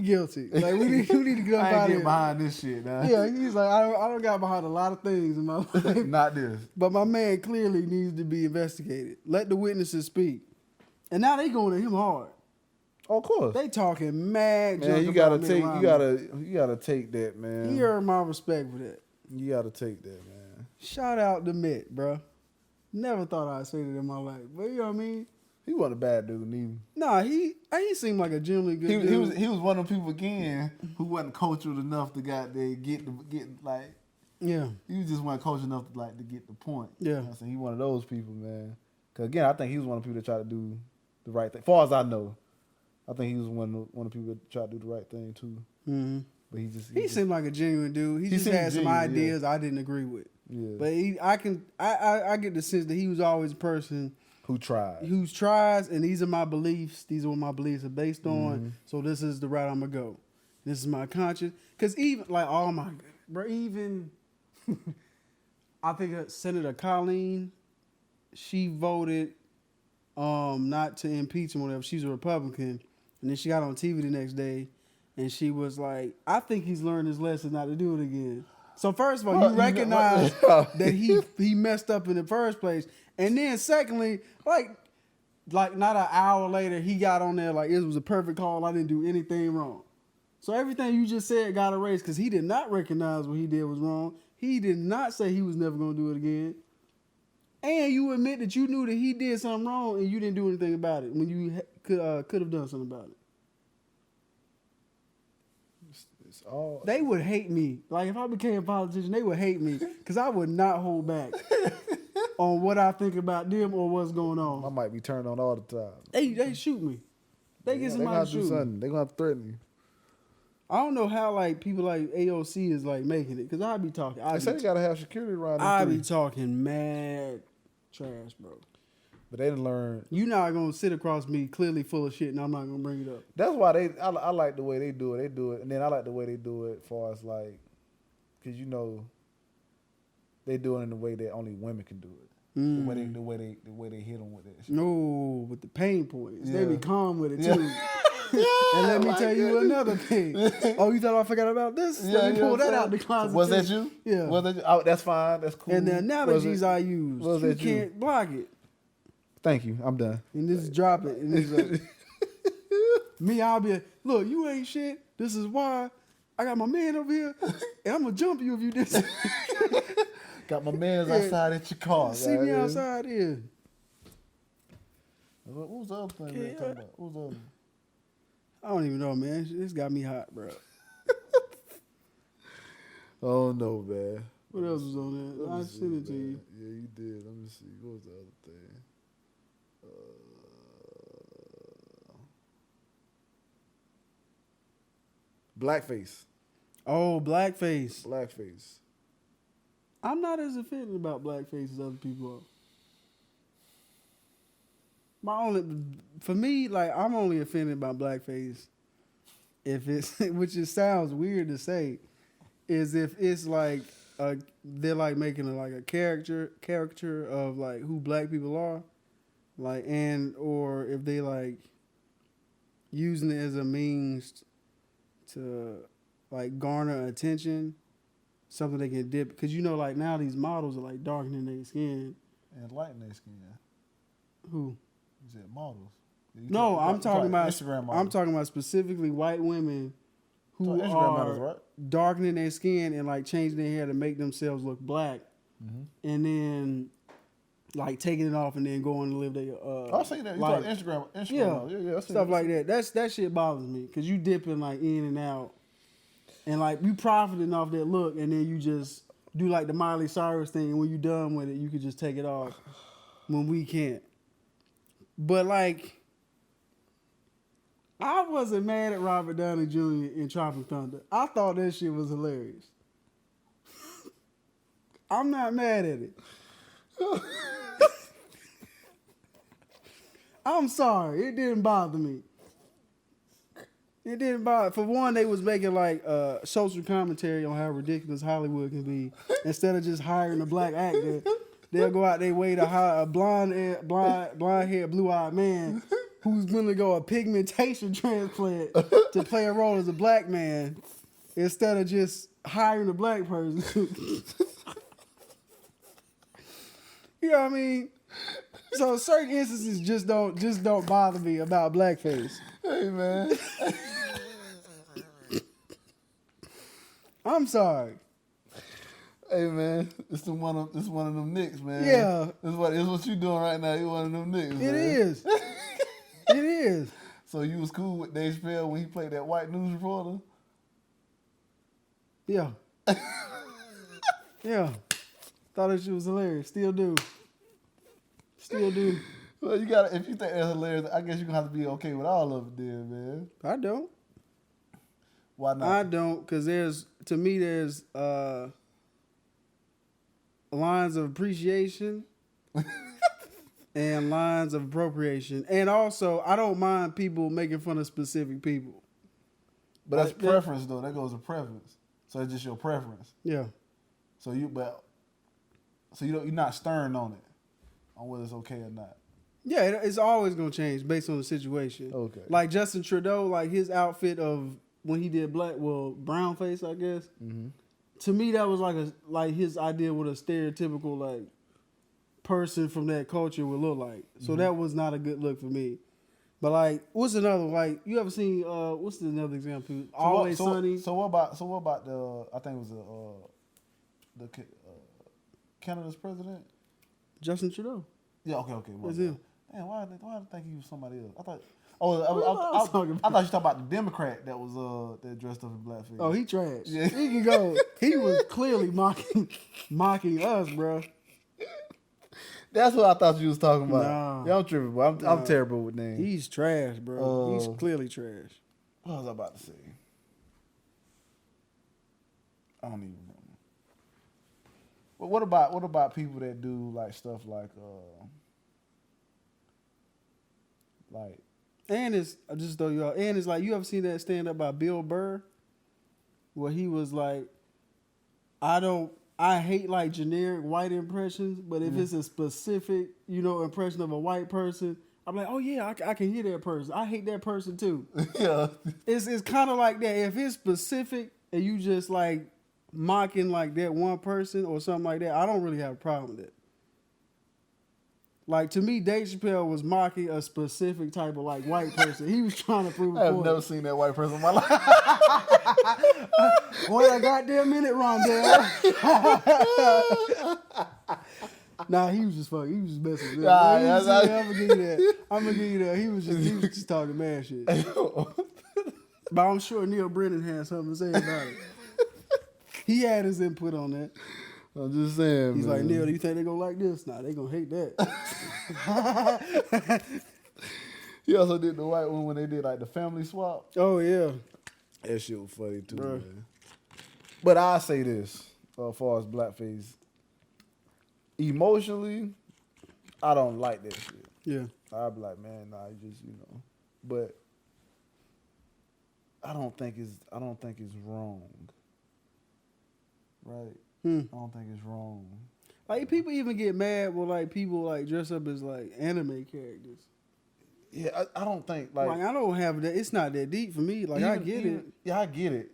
guilty. Like, we need to get up out of here. Behind this shit, nah. Yeah, he's like, I don't got behind a lot of things in my life. Not this. But my man clearly needs to be investigated. Let the witnesses speak. And now they going at him hard. Oh, of course. They talking mad. Man, you gotta take that, man. He earned my respect for that. You gotta take that, man. Shout out to Mitt, bro. Never thought I'd say that in my life. But you know what I mean? He wasn't a bad dude, neither. Nah, he seemed like a genuinely good dude. He was one of the people again who wasn't cultured enough to get like. Yeah. He was just wasn't cultured enough to get the point. Yeah. You know what I'm saying? He one of those people, man. Cause again, I think he was one of the people that tried to do the right thing. As far as I know, I think he was one of the people that tried to do the right thing too. Mm-hmm. But he seemed like a genuine dude. He just had some ideas I didn't agree with. Yeah. But I get the sense that he was always a person who tries, and these are my beliefs. These are what my beliefs are based on. Mm-hmm. So this is the route I'm gonna go. This is my conscience. Cause even like, oh my God, bro, even I think Senator Colleen, she voted not to impeach him or whatever. She's a Republican, and then she got on TV the next day, and she was like, I think he's learned his lesson not to do it again. So first of all, you recognize that he messed up in the first place. And then secondly, like not an hour later, he got on there like it was a perfect call. I didn't do anything wrong. So everything you just said got erased because he did not recognize what he did was wrong. He did not say he was never going to do it again. And you admit that you knew that he did something wrong and you didn't do anything about it when you could have done something about it. They would hate me. Like, if I became a politician, they would hate me because I would not hold back on what I think about them or what's going on. I might be turned on all the time. They shoot me. They get somebody to shoot me. They're going to have to threaten me. I don't know how like people like AOC is like making it, because I be talking. They say they gotta have security around them. I be talking mad trash, bro. But they didn't learn. You not gonna sit across me clearly full of shit, and I'm not gonna bring it up. That's why I like the way they do it. They do it, and then I like the way they do it, as far as like, because you know, they do it in the way that only women can do it. The way they hit them with it. No, with the pain points, Yeah. they be calm with it too. And let me tell you another thing. Oh, you thought I forgot about this? Let me pull that out the closet. Was that you? Yeah. Was that you? Oh, that's fine. That's cool. And the analogies I use, you can't block it. Thank you. I'm done. And just drop it. And it's like, me, I'll be like, look, you ain't shit. This is why I got my man over here, and I'm gonna jump you if you do. Got my man's outside at your car. See me outside here. What was the other thing we were talking about? What was the other one? I don't even know, man. This got me hot, bro. Oh no, man. What else was on there? I sent it to you. Yeah, you did. Let me see. What was the other thing? Blackface. Oh, blackface. Blackface. I'm not as offended about blackface as other people are. For me, like, I'm only offended by blackface if it's, which it sounds weird to say, is if it's like they're like making a caricature of like who black people are, like, and or if they like using it as a means to like garner attention, something they can dip, because you know, like now these models are like darkening their skin and lightening their skin. Who? You said models. No, I'm talking about Instagram models. I'm talking about specifically white women who Instagram are models, right? darkening their skin and like changing their hair to make themselves look black, and then like taking it off and then going to live their I've seen that. You talking Instagram models. Yeah, stuff like that. That shit bothers me, because you dipping like in and out, and like you profiting off that look, and then you just do like the Miley Cyrus thing, and when you done with it, you could just take it off when we can't. But like, I wasn't mad at Robert Downey Jr. in Tropic Thunder. I thought that shit was hilarious. I'm not mad at it. I'm sorry. It didn't bother me. It didn't bother. For one, they was making like social commentary on how ridiculous Hollywood can be. Instead of just hiring a black actor, they'll go out their way to hire a blonde-haired, blue-eyed man who's going to go a pigmentation transplant to play a role as a black man, instead of just hiring a black person. You know what I mean? So certain instances just don't bother me about blackface. Hey man. I'm sorry. Hey man, it's one of them Knicks, man. Yeah. It's what you doing right now. You one of them Knicks. It man. is. It is. So you was cool with Dave Chappelle when he played that white news reporter? Yeah. Yeah. Thought that shit was hilarious. Still do. Still do. Well, you gotta, if you think that's hilarious, I guess you're gonna have to be okay with all of it then, man. I don't. Why not? I don't, because to me there's lines of appreciation and lines of appropriation. And also, I don't mind people making fun of specific people. But that's preference though. That goes to preference. So it's just your preference. Yeah. So you're not stern on it, on whether it's okay or not. Yeah, it's always gonna change based on the situation. Okay. Like Justin Trudeau, like his outfit of when he did brown face, I guess. Mm-hmm. To me, that was like his idea what a stereotypical like person from that culture would look like. So that was not a good look for me. But like, what's another, like, you ever seen what's another example? Always Sunny. So what about the, I think it was the Canada's president? Justin Trudeau. Yeah, okay. That's him. Man, why did I think he was somebody else? I thought you talking about the Democrat that was that dressed up in blackface. Oh, he trash. Yeah. He can go. He was clearly mocking us, bro. That's what I thought you was talking about. Nah. Yeah, I'm tripping, bro. I'm terrible with names. He's trash, bro. He's clearly trash. What was I about to say? I don't even remember. But what about people that do like stuff like and it's I just throw you out. And it's like, you ever seen that stand up by Bill Burr where he was like, I hate like generic white impressions, but if it's a specific, impression of a white person, I'm like, oh yeah, I can hear that person. I hate that person too. yeah. It's kind of like that. If it's specific and you just like mocking like that one person or something like that, I don't really have a problem with it. Like, to me, Dave Chappelle was mocking a specific type of like white person. He was trying to prove a point. I've never seen that white person in my life. Wait a goddamn minute, Rondell. Nah, he was just fucking. He was just messing with him. I'm gonna give you that. I'm gonna give you that. He was just talking mad shit. But I'm sure Neil Brennan had something to say about it. He had his input on that. I'm just saying, He's man. like, Neil, do you think they're gonna like this? Nah, they gonna hate that. He also did the white one when they did like the family swap. Oh yeah, that shit was funny too, Bruh. man. But I say this, as far as blackface, emotionally, I don't like that shit. yeah. I'd be like, man, nah, you just but I don't think it's wrong, right? I don't think it's wrong. Like, people even get mad when like people like dress up as like anime characters. Yeah, I don't think Like, I don't have that. It's not that deep for me. Like, I get it. Yeah, I get it.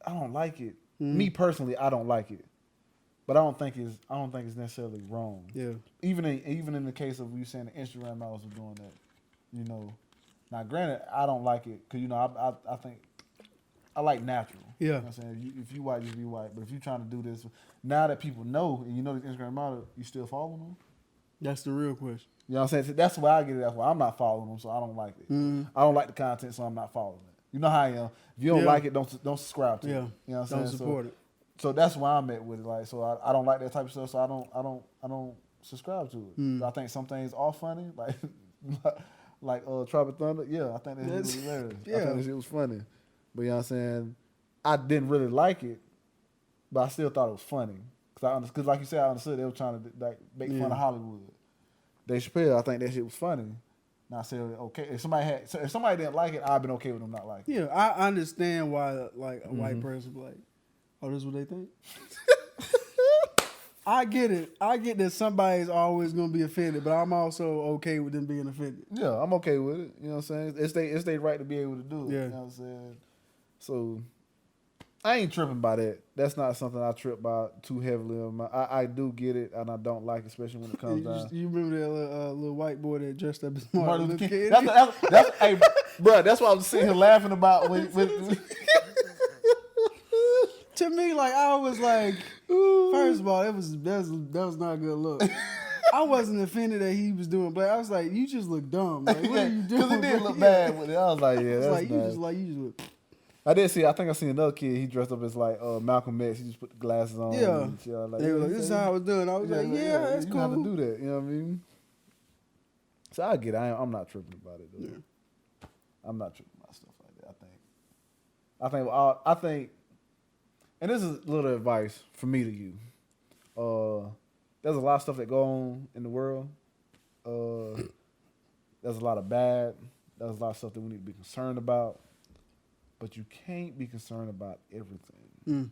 I don't like it. Me personally, I don't like it. But I don't think it's necessarily wrong. Yeah. Even in the case of you saying the Instagram models are doing that, Now, granted, I don't like it because I think I like natural. Yeah. You know what I'm saying? If you white, just be white. But if you're trying to do this, now that people know and this Instagram model, you still following them? That's the real question. You know what I'm saying? So that's why I get it. That's why I'm not following them, so I don't like it. I don't like the content, so I'm not following it. You know how I am. If you don't like it, don't subscribe to it. Yeah. You know what I'm saying? Don't support it. So that's why I'm at with it. Like, so I don't like that type of stuff. So I don't subscribe to it. I think some things are funny, like Tropic Thunder. Yeah, I think that shit was hilarious. Yeah. I think that shit was funny. But you know what I'm saying? I didn't really like it, but I still thought it was funny. Because like you said, I understood they were trying to like make fun of Hollywood. Dave Chappelle, I think that shit was funny. Now I said, okay, if somebody didn't like it, I'd been okay with them not liking it. Yeah, I understand why like a white person be like, oh, this is what they think. I get it. I get that somebody's always gonna be offended, but I'm also okay with them being offended. Yeah, I'm okay with it. You know what I'm saying? It's their right to be able to do it. Yeah. You know what I'm saying? So I ain't tripping by that. That's not something I trip by too heavily. I do get it, and I don't like it, especially when it comes down. You remember that little white boy that dressed up as Martin Luther King? That's hey, bro. That's what I was sitting here laughing about. To me, like, I was like, first of all, that was not a good look. I wasn't offended that he was doing black. I was like, you just look dumb. Like, what are you doing? Because it did look bad with it. I was like, yeah, that's like, nice. you just look. I did see. I think I seen another kid. He dressed up as like Malcolm X. He just put the glasses on. Yeah. And shit. Like, They were like, this is how I was doing. I was like, yeah, that's you cool. You have to do that. You know what I mean? So I get it. I'm not tripping about it, though. Yeah. I'm not tripping about stuff like that. I think, and this is a little advice from me to you. There's a lot of stuff that go on in the world. There's a lot of bad. There's a lot of stuff that we need to be concerned about. But you can't be concerned about everything. You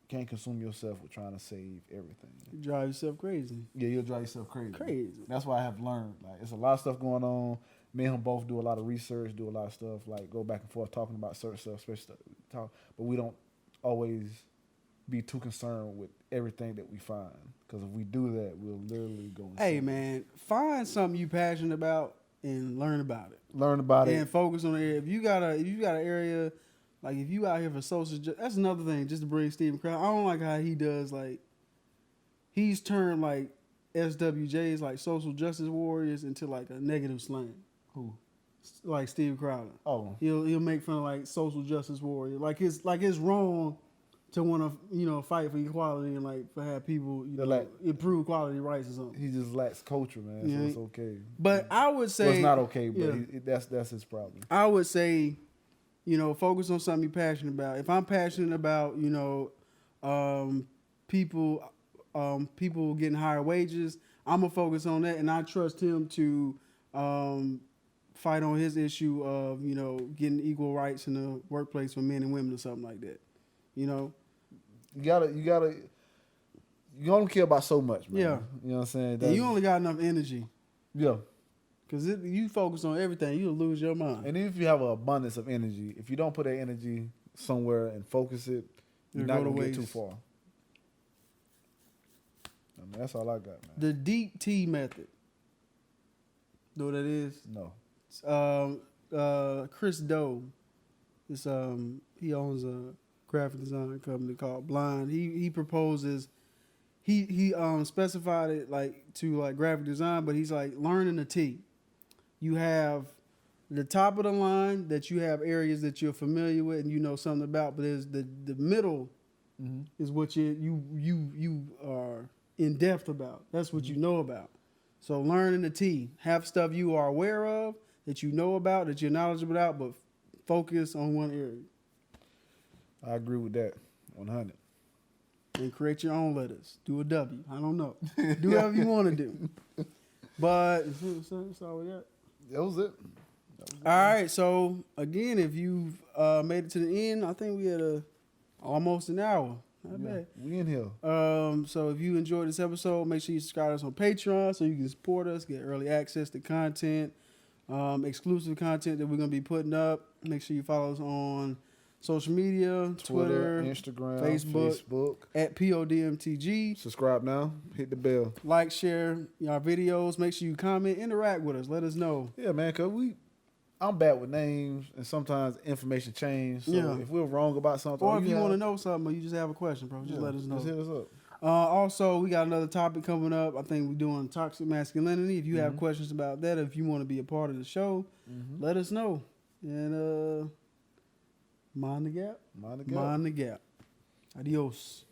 can't consume yourself with trying to save everything. You drive yourself crazy. Yeah, you'll drive yourself crazy. Crazy. That's why I have learned. Like, it's a lot of stuff going on. Me and him both do a lot of research, do a lot of stuff, like go back and forth talking about certain stuff, especially stuff. But we don't always be too concerned with everything that we find. Because if we do that, we'll literally go insane. Hey, man, find something you passionate about and learn about it. Learn about it. And focus on it. If you got an area, like if you out here for social justice, that's another thing, just to bring Stephen Crowder. I don't like how he does, like, he's turned, like, SWJs, like social justice warriors, into, like, a negative slang. Who? Like Steve Crowder. Oh. He'll make fun of, like, social justice warrior. Like it's wrong to want to, fight for equality and, like, for have people, improve quality rights or something. He just lacks culture, man, so it's okay. But I would say... Well, it's not okay, but that's his problem. I would say, focus on something you're passionate about. If I'm passionate about, people getting higher wages. I'm gonna focus on that, and I trust him to fight on his issue of getting equal rights in the workplace for men and women or something like that. You only care about so much, man. Yeah. You know what I'm saying? And you only got enough energy. Yeah. Because you focus on everything, you'll lose your mind. And even if you have an abundance of energy, if you don't put that energy somewhere and focus it, you're not going to get too far. I mean, that's all I got, man. The deep T method. Know what that is? No. Chris Doe. It's, he owns a graphic design company called Blind. He proposes... He specified it to graphic design, but he's learning the T. You have the top of the line that you have areas that you're familiar with and you know something about, but there's the middle is what you are in depth about. That's what you know about. So learning the T, have stuff you are aware of that you know about, that you're knowledgeable about, but focus on one area. I agree with that, 100. And create your own letters. Do a W. I don't know. Do whatever you want to do. But that's all we got. That was it. All right. So again, if you've made it to the end, I think we had almost an hour. Not bad. We in here. So if you enjoyed this episode, make sure you subscribe to us on Patreon so you can support us, get early access to content, exclusive content that we're gonna be putting up. Make sure you follow us on social media, Twitter, Instagram, Facebook. At PODMTG. Subscribe now. Hit the bell. Like, share our videos. Make sure you comment, interact with us. Let us know. Yeah, man, because I'm bad with names, and sometimes information change. So if we're wrong about something, or if you want to know something, or you just have a question, bro, just let us know. Just hit us up. Also, we got another topic coming up. I think we're doing toxic masculinity. If you have questions about that, if you want to be a part of the show, let us know. And mind the gap. Mind the gap. Adios.